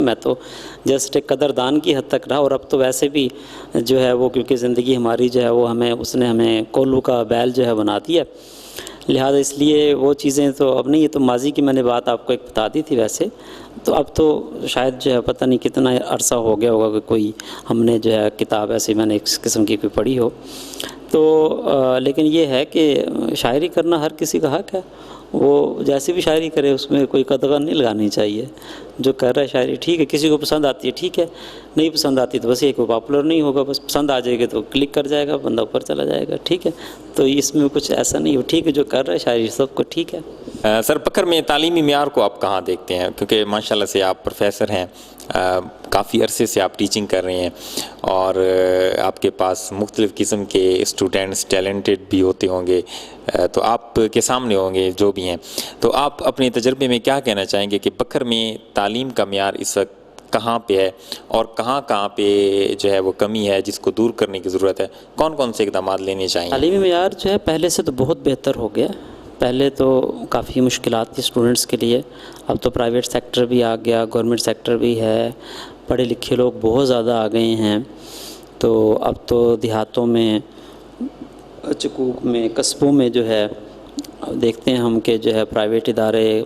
मैं तो जस्ट एक कदरदान की हद तक रहा, और अब तो वैसे भी जो है वो, क्योंकि ज़िंदगी हमारी जो है वो उसने हमें कोल्लू का बैल जो है बना दिया, लिहाजा इसलिए वो चीज़ें तो अब नहीं। ये तो माजी की मैंने बात आपको एक बता दी थी वैसे, तो अब तो शायद जो है पता नहीं कितना अरसा हो गया होगा कि कोई हमने जो है किताब ऐसी मैंने इस किस्म की कोई पढ़ी हो। तो लेकिन ये है कि शायरी करना हर किसी का हक़ है, वो जैसी भी शायरी करे उसमें कोई कदगन नहीं लगानी चाहिए। जो कर रहा है शायरी ठीक है, किसी को पसंद आती है ठीक है, नहीं पसंद आती तो बस ये कि पॉपुलर नहीं होगा, बस पसंद आ जाएगी तो क्लिक कर जाएगा बंदा, ऊपर चला जाएगा, ठीक है। तो इसमें कुछ ऐसा नहीं हो, ठीक है जो कर रहा है शायरी सबको ठीक है। सर बकर में तालीमी मेयार को आप कहाँ देखते हैं, क्योंकि माशाल्लाह से आप प्रोफेसर हैं, काफ़ी अरसे से आप टीचिंग कर रहे हैं और आपके पास मुख्तलिफ़ किस्म के स्टूडेंट्स टैलेंटेड भी होते होंगे, तो आपके सामने होंगे जो भी हैं, तो आप अपने तजर्बे में क्या कहना चाहेंगे कि बकर में तालीम का मेयार इस वक्त कहाँ पे है और कहाँ कहाँ पे जो है वो कमी है जिसको दूर करने की ज़रूरत है, कौन कौन से इक़दाम लेने चाहिए? तालीमी मेयार जो है पहले से तो बहुत बेहतर हो गया। पहले तो काफ़ी मुश्किलात थी स्टूडेंट्स के लिए, अब तो प्राइवेट सेक्टर भी आ गया, गवर्नमेंट सेक्टर भी है, पढ़े लिखे लोग बहुत ज़्यादा आ गए हैं। तो अब तो देहातों में, चकूक में, कस्बों में जो है देखते हैं हम कि जो है प्राइवेट इदारे,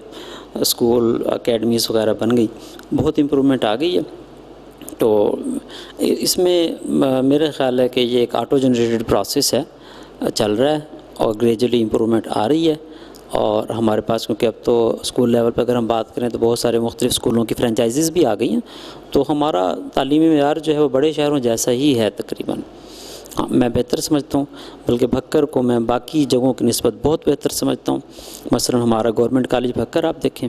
स्कूल, एकेडमीज़ वगैरह बन गई, बहुत इम्प्रूवमेंट आ गई है। तो इसमें मेरा ख़्याल है कि ये एक ऑटो जनरेटेड प्रोसेस है, चल रहा है और ग्रेजुअली इम्प्रूवमेंट आ रही है। और हमारे पास क्योंकि अब तो स्कूल लेवल पर अगर हम बात करें तो बहुत सारे मुख्तलिफ़ स्कूलों की फ्रेंचाइजीज़ भी आ गई हैं, तो हमारा तालीमी मेयार जो है वो बड़े शहरों जैसा ही है तकरीबन। हाँ, मैं बेहतर समझता हूँ, बल्कि भक्कर को मैं बाकी जगहों की निस्बत बहुत बेहतर समझता हूँ। मसलन हमारा गवर्नमेंट कॉलेज भक्कर आप देखें,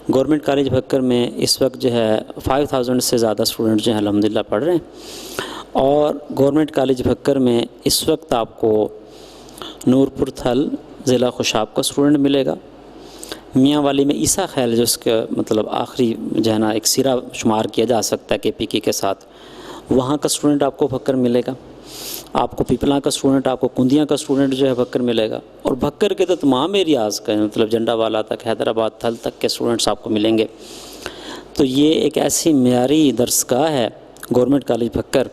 गवर्नमेंट कॉलेज भक्कर में इस वक्त जो है 5000 से ज़्यादा स्टूडेंट जो हैं अल्हम्दुलिल्लाह पढ़ रहे हैं। और गवर्नमेंट कॉलेज भक्कर में इस वक्त आपको नूरपुर थल ज़िला खुशाब का स्टूडेंट मिलेगा, मियाँ वाली में ईसा खैल जो उसका मतलब आखिरी जो है ना एक सिरा शुमार किया जा सकता है KPK के साथ, वहाँ का स्टूडेंट आपको भक्कर मिलेगा। आपको पिपला का स्टूडेंट, आपको कुंदियाँ का स्टूडेंट जो है भक्कर मिलेगा। और भक्कर के तो तमाम एरियाज़ का मतलब जंडावाला तक, हैदराबाद थल तक के स्टूडेंट्स आपको मिलेंगे। तो ये एक ऐसी मेयारी दरसगाह है गवर्नमेंट कॉलेज भक्कर,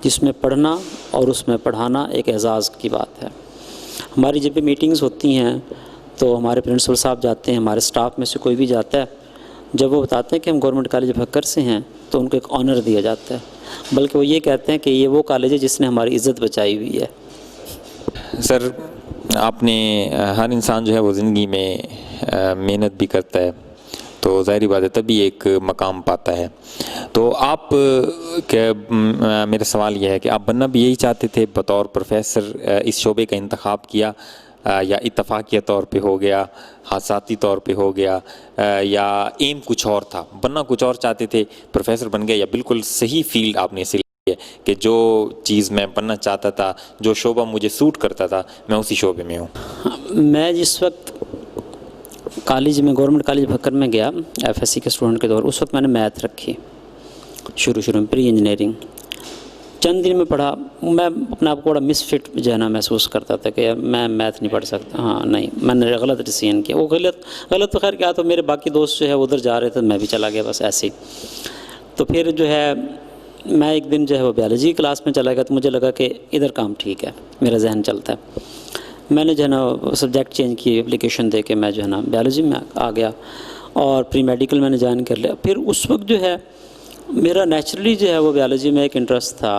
जिसमें पढ़ना और उसमें पढ़ाना एक एजाज़ की बात है। हमारी जब भी मीटिंग्स होती हैं तो हमारे प्रिंसिपल साहब जाते हैं, हमारे स्टाफ में से कोई भी जाता है, जब वो बताते हैं कि हम गवर्नमेंट कॉलेज भक्कर से हैं तो उनको एक ऑनर दिया जाता है, बल्कि वो ये कहते हैं कि ये वो कॉलेज है जिसने हमारी इज़्ज़त बचाई हुई है। सर आपने, हर इंसान जो है वो ज़िंदगी में मेहनत भी करता है तो ज़ाहिर बात है तभी एक मकाम पाता है। तो आप मेरा सवाल यह है कि आप बनना भी यही चाहते थे बतौर प्रोफेसर, इस शोबे का इंतखाब किया या इत्तफाकिया तौर पे हो गया, हादसाती तौर पे हो गया, या एम कुछ और था, बनना कुछ और चाहते थे, प्रोफेसर बन गए, या बिल्कुल सही फील्ड आपने इसे लिया कि जो चीज़ मैं बनना चाहता था, जो शोबा मुझे सूट करता था, मैं उसी शोबे में हूँ? मैं जिस वक्त कॉलेज में, गवर्नमेंट कॉलेज भक्कर में गया FSC के स्टूडेंट के तौर, उस वक्त मैंने मैथ रखी शुरू में, प्री इंजीनियरिंग। चंद दिन में पढ़ा, मैं अपने आप को बड़ा मिसफिट जो है ना महसूस करता था कि मैं मैथ नहीं पढ़ सकता। हाँ नहीं, मैंने गलत डिसीजन किया। वो गलत तो खैर क्या, तो मेरे बाकी दोस्त जो है उधर जा रहे थे, मैं भी चला गया बस ऐसे ही। तो फिर जो है मैं एक दिन जो है वो बायोलॉजी क्लास में चला गया, तो मुझे लगा कि इधर काम ठीक है, मेरा जहन चलता है। मैंने जो है ना सब्जेक्ट चेंज की, एप्लीकेशन दे के मैं जो है ना बायोलॉजी में आ गया और प्री मेडिकल मैंने ज्वाइन कर लिया। फिर उस वक्त जो है मेरा नेचुरली जो है वो बायोलॉजी में एक इंटरेस्ट था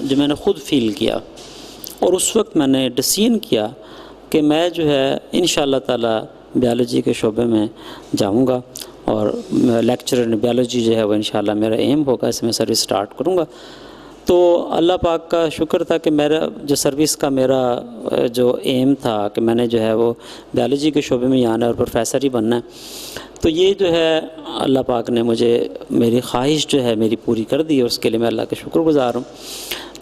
जो मैंने ख़ुद फील किया, और उस वक्त मैंने डिसीजन किया कि मैं जो है इंशाअल्लाह ताला बायोलॉजी के शोबे में जाऊंगा और लेक्चरर इन बायोलॉजी जो है वो इंशाअल्लाह मेरा एम होगा, इसमें सर्विस स्टार्ट करूंगा। तो अल्लाह पाक का शुक्र था कि मेरा जो सर्विस का मेरा जो एम था कि मैंने जो है वो बायोलॉजी के शोबे में आना है और प्रोफेसर ही बनना है, तो ये जो है अल्लाह पाक ने मुझे मेरी ख्वाहिश जो है मेरी पूरी कर दी, और उसके लिए मैं अल्लाह का शुक्रगुज़ार हूँ।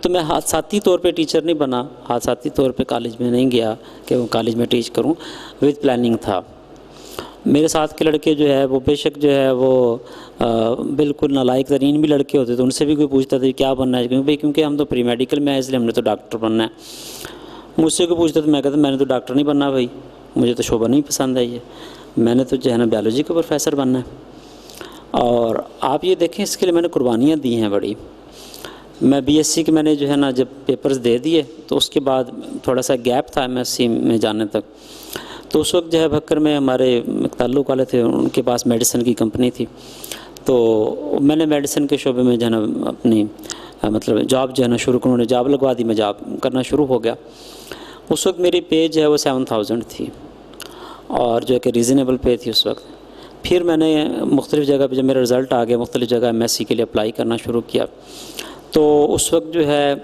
तो मैं हादसाती तौर पे टीचर नहीं बना, हादसाती तौर पे कॉलेज में नहीं गया कि वो कॉलेज में टीच करूँ, विद प्लानिंग था। मेरे साथ के लड़के जो है वो बेशक जो है वो बिल्कुल नालायक तरीन भी लड़के होते थे, उनसे भी कोई पूछता था क्या बनना है, क्योंकि हम तो प्री मेडिकल में आए इसलिए हमने तो डॉक्टर बनना है। मुझसे कोई पूछता था, मैं कहता मैंने तो डॉक्टर नहीं बनना भाई, मुझे तो शोबा नहीं पसंद है ये, मैंने तो जो है ना बायोलॉजी का प्रोफेसर बनना है। और आप ये देखें, इसके लिए मैंने कुर्बानियाँ दी हैं बड़ी। मैं बीएससी के मैंने जो है ना जब पेपर्स दे दिए तो उसके बाद थोड़ा सा गैप था एमएससी में जाने तक। तो उस वक्त जो है भक्कर में हमारे ताल्लुक़ वाले थे, उनके पास मेडिसिन की कंपनी थी, तो मैंने मेडिसिन के शोबे में जो है ना अपनी मतलब जॉब जो है ना शुरू कर, उन्होंने जॉब लगवा दी, मैं जॉब करना शुरू हो गया। उस वक्त मेरी पे जो है वो 7000 थी और जो है कि रीज़नेबल पे थी उस वक्त। फिर मैंने मुख्तलिफ़ जगह पे जब मेरा रिज़ल्ट आ गया, मुख्तलिफ़ जगह एमएससी के लिए अप्लाई करना शुरू किया। तो उस वक्त जो है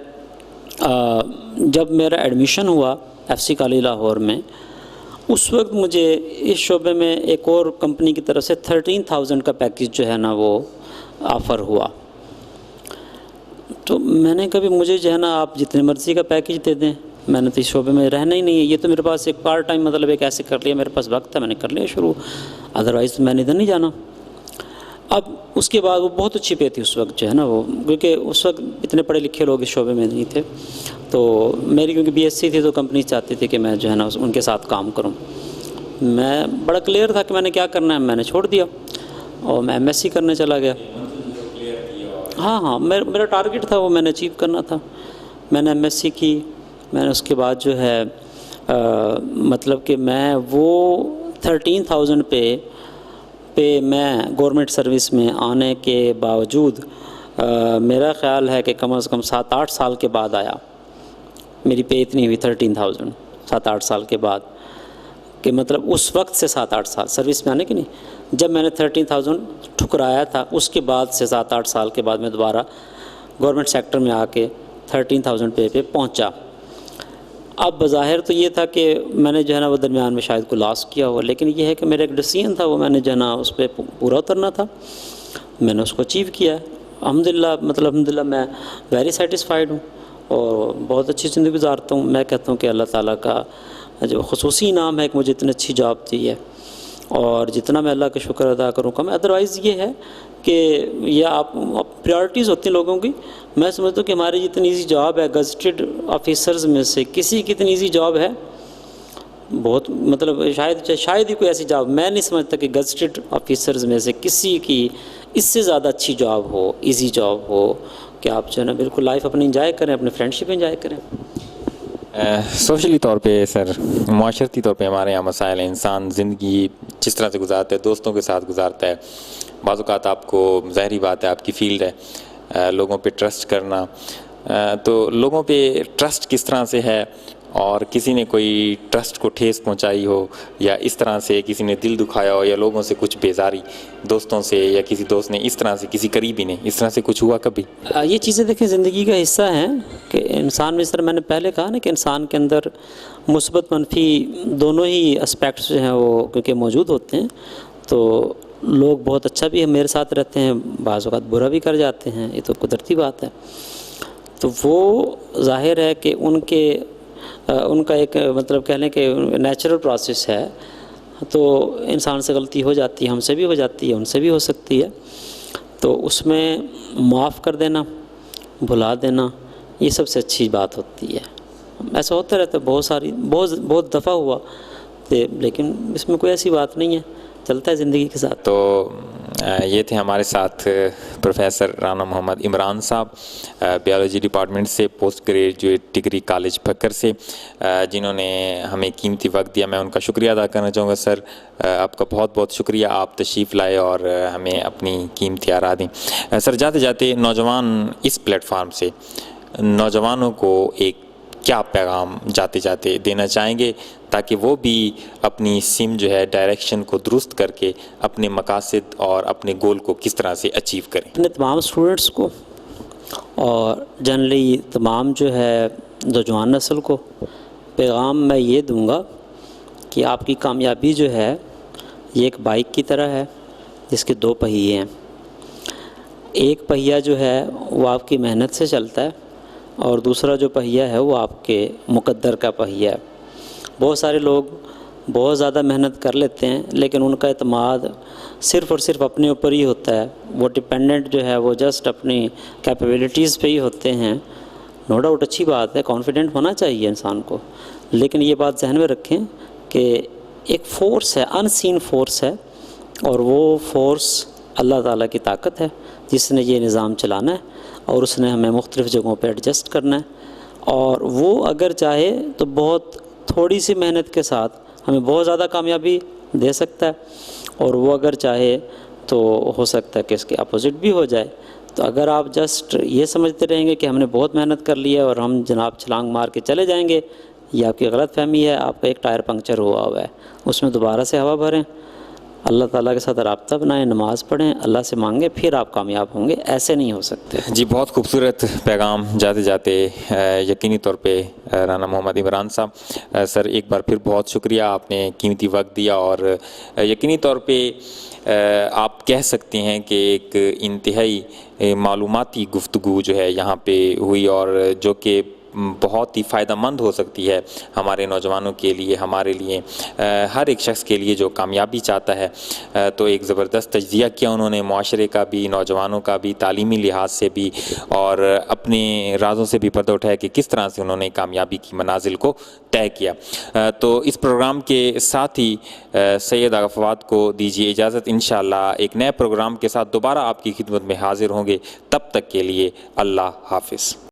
जब मेरा एडमिशन हुआ एफसी कॉलेज लाहौर में, उस वक्त मुझे इस शोबे में एक और कंपनी की तरफ से 13,000 का पैकेज जो है ना वो ऑफ़र हुआ। तो मैंने कभी मुझे जो है ना आप जितने मर्ज़ी का पैकेज दे दें, मैंने तो इस शोबे में रहना ही नहीं है, ये तो मेरे पास एक पार्ट टाइम मतलब एक ऐसे कर लिया, मेरे पास वक्त है मैंने कर लिया शुरू, अदरवाइज़ तो मैंने इधर नहीं जाना। अब उसके बाद वो बहुत अच्छी पे थी उस वक्त जो है ना वो, क्योंकि उस वक्त इतने पढ़े लिखे लोग इस शोबे में नहीं थे। तो मेरी क्योंकि बीएससी थी तो कंपनी चाहती थी कि मैं जो है ना उनके साथ काम करूं। मैं बड़ा क्लियर था कि मैंने क्या करना है, मैंने छोड़ दिया और मैं एमएससी करने चला गया। हाँ, मेरा टारगेट था वो मैंने अचीव करना था। मैंने एमएससी की, मैंने उसके बाद जो है मतलब कि मैं वो 13,000 पे मैं गवर्नमेंट सर्विस में आने के बावजूद मेरा ख़्याल है कि कम से कम 7-8 साल के बाद आया। मेरी पे इतनी हुई 13,000 7-8 साल के बाद, कि मतलब उस वक्त से 7-8 साल सर्विस में आने की नहीं, जब मैंने 13,000 ठुकराया था उसके बाद से 7-8 साल के बाद मैं दोबारा गवर्नमेंट सेक्टर में आके 13,000 पे पहुंचा। अब बज़ाहिर तो ये था कि मैंने जो है ना वो दरमियान में शायद को लॉस किया हुआ, लेकिन ये है कि मेरा एक डिसीजन था, वो मैंने जो है ना उस पर पूरा उतरना था, मैंने उसको अचीव किया है अल्हम्दुलिल्लाह। मैं वेरी सेटिस्फाइड हूँ और बहुत अच्छी ज़िंदगी गुजारता हूँ। मैं कहता हूँ कि अल्लाह ताला का जो ख़ुसूसी इनाम है कि मुझे इतनी अच्छी जॉब दी है, और जितना मैं अल्लाह का शुक्र अदा करूँ कम। अदरवाइज़ ये है कि ये आप प्रायोरिटीज़ होती हैं लोगों की। मैं समझता हूँ कि हमारी जितनी ईजी जॉब है गज़टेड ऑफिसर्स में से किसी की इतनी ईजी जॉब है बहुत, मतलब शायद ही कोई ऐसी जॉब, मैं नहीं समझता कि गज़टेड ऑफिसर्स में से किसी की इससे ज़्यादा अच्छी जॉब हो, ईजी जॉब हो कि आप जो है ना बिल्कुल लाइफ अपनी इंजॉय करें, अपनी फ्रेंडशिप इंजॉय करें। सोशली तौर पे सर, माशरती तौर पे हमारे यहाँ मसाइल हैं, इंसान ज़िंदगी जिस तरह से गुजारता है, दोस्तों के साथ गुजारता है। बाज़ औक़ात आपको ज़ाहिरी बात है, आपकी फ़ील्ड है लोगों पे ट्रस्ट करना, तो लोगों पे ट्रस्ट किस तरह से है, और किसी ने कोई ट्रस्ट को ठेस पहुंचाई हो या इस तरह से किसी ने दिल दुखाया हो या लोगों से कुछ बेजारी दोस्तों से या किसी दोस्त ने इस तरह से, किसी करीबी ने इस तरह से कुछ हुआ कभी? ये चीज़ें देखें ज़िंदगी का हिस्सा हैं कि इंसान में, इस तरह मैंने पहले कहा ना कि इंसान के अंदर मुस्बत मनफी दोनों ही एस्पेक्ट्स जो हैं वो क्योंकि मौजूद होते हैं। तो लोग बहुत अच्छा भी मेरे साथ रहते हैं, बाज़ औक़ात बुरा भी कर जाते हैं, ये तो कुदरती बात है। तो वो ज़ाहिर है कि उनका एक मतलब कह लें कि नेचुरल प्रोसेस है। तो इंसान से गलती हो जाती है, हमसे भी हो जाती है, उनसे भी हो सकती है। तो उसमें माफ़ कर देना, भुला देना, ये सबसे अच्छी बात होती है। ऐसा होता रहता है, बहुत दफ़ा हुआ तो, लेकिन इसमें कोई ऐसी बात नहीं है, चलता है ज़िंदगी के साथ। तो ये थे हमारे साथ प्रोफेसर राना मोहम्मद इमरान साहब, बायोलॉजी डिपार्टमेंट से, post graduate degree college Bhakkar से, जिन्होंने हमें कीमती वक्त दिया। मैं उनका शुक्रिया अदा करना चाहूँगा। सर, आपका बहुत बहुत शुक्रिया, आप तशरीफ़ लाए और हमें अपनी कीमती आरा दें। सर, जाते जाते नौजवान इस प्लेटफार्म से नौजवानों को एक क्या पैगाम जाते जाते देना चाहेंगे ताकि वो भी अपनी सिम जो है डायरेक्शन को दुरुस्त करके अपने मकासद और अपने गोल को किस तरह से अचीव करें? अपने तमाम स्टूडेंट्स को और जनरली तमाम जो है नौजवान नस्ल को पैगाम मैं ये दूंगा कि आपकी कामयाबी जो है ये एक बाइक की तरह है जिसके 2 पहिए हैं। एक पहिया जो है वो आपकी मेहनत से चलता है और दूसरा जो पहिया है वो आपके मुकद्दर का पहिया है। बहुत सारे लोग बहुत ज़्यादा मेहनत कर लेते हैं लेकिन उनका एतमाद सिर्फ़ और सिर्फ अपने ऊपर ही होता है, वो डिपेंडेंट जो है वो जस्ट अपनी कैपेबिलिटीज़ पे ही होते हैं। नो डाउट अच्छी बात है, कॉन्फिडेंट होना चाहिए इंसान को, लेकिन ये बात जहन में रखें कि एक फ़ोर्स है, अनसीन फ़ोर्स है, और वो फ़ोर्स अल्लाह ताला की ताकत है जिसने ये निज़ाम चलाना है और उसने हमें मुख्तलिफ़ जगहों पे एडजस्ट करना है, और वो अगर चाहे तो बहुत थोड़ी सी मेहनत के साथ हमें बहुत ज़्यादा कामयाबी दे सकता है, और वो अगर चाहे तो हो सकता है कि इसके अपोज़िट भी हो जाए। तो अगर आप जस्ट ये समझते रहेंगे कि हमने बहुत मेहनत कर ली है और हम जनाब छलांग मार के चले जाएंगे, ये आपकी गलत फहमी है। आपका एक टायर पंक्चर हुआ है, उसमें दोबारा से हवा भरें, अल्लाह ताला के साथ राब्ता बनाएं, नमाज़ पढ़ें, अल्लाह से मांगें, फिर आप कामयाब होंगे। ऐसे नहीं हो सकते। जी, बहुत खूबसूरत पैगाम जाते जाते यकीनी तौर पे राना मोहम्मद इमरान साहब, सर एक बार फिर बहुत शुक्रिया, आपने कीमती वक्त दिया और यकीनी तौर पे आप कह सकते हैं कि एक इंतहाई मालूमाती गुफ्तगू जो है यहाँ पे हुई और जो कि बहुत ही फ़ायदेमंद हो सकती है हमारे नौजवानों के लिए, हमारे लिए, हर एक शख्स के लिए जो कामयाबी चाहता है। तो एक ज़बरदस्त तज्ज़िया किया उन्होंने, माशरे का भी, नौजवानों का भी, तालीमी लिहाज से भी, और अपने राज़ों से भी पर्दा उठाया कि किस तरह से उन्होंने कामयाबी की मनाजिल को तय किया। तो इस प्रोग्राम के साथ ही सैयद आगा फवाद को दीजिए इजाज़त। इंशाअल्लाह एक नए प्रोग्राम के साथ दोबारा आपकी खिदमत में हाजिर होंगे। तब तक के लिए अल्लाह हाफ़िज़।